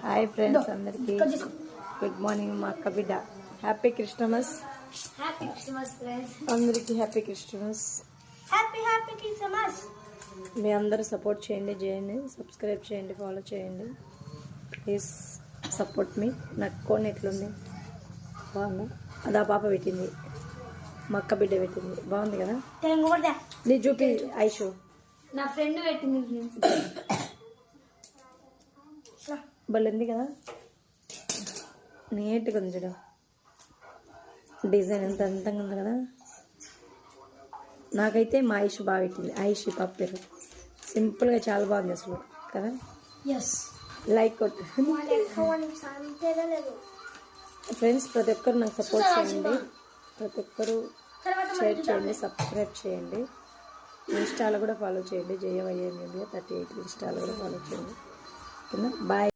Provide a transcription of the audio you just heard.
Hi friends అందరికి good morning. మా అక్క బిడ్డ happy Christmas. Happy Christmas friends. అందరికి హ్యాపీ క్రిస్టమస్. Happy Christmas. మీ అందరూ సపోర్ట్ చేయండి, సబ్స్క్రైబ్ చేయండి, ఫాలో చేయండి. ప్లీజ్ సపోర్ట్ మీ. నాకు కోన్ ఎట్లుంది, బాగుందా? అది ఆ పాప పెట్టింది, మా అక్క బిడ్డ పెట్టింది. బాగుంది కదా? నీ చూపి ఐషు. నా ఫ్రెండ్ పెట్టింది బలింది కదా, నీట్గా ఉంది చూడ. డిజైన్ ఎంత అందంగా ఉంది కదా. నాకైతే మా ఐషు బాగా పెట్టింది. ఐషు పాప పేరు సింపుల్గా చాలా బాగుంది అసలు కదా. లైక్ కొట్టు ఫ్రెండ్స్. ప్రతి ఒక్కరు నాకు సపోర్ట్ చేయండి, ప్రతి ఒక్కరు షేర్ చేయండి, సబ్స్క్రైబ్ చేయండి. ఇన్స్టాలో కూడా ఫాలో చేయండి. JYM India 38 ఇన్స్టాలో కూడా ఫాలో చేయండి. ఓకేనా? బాయ్.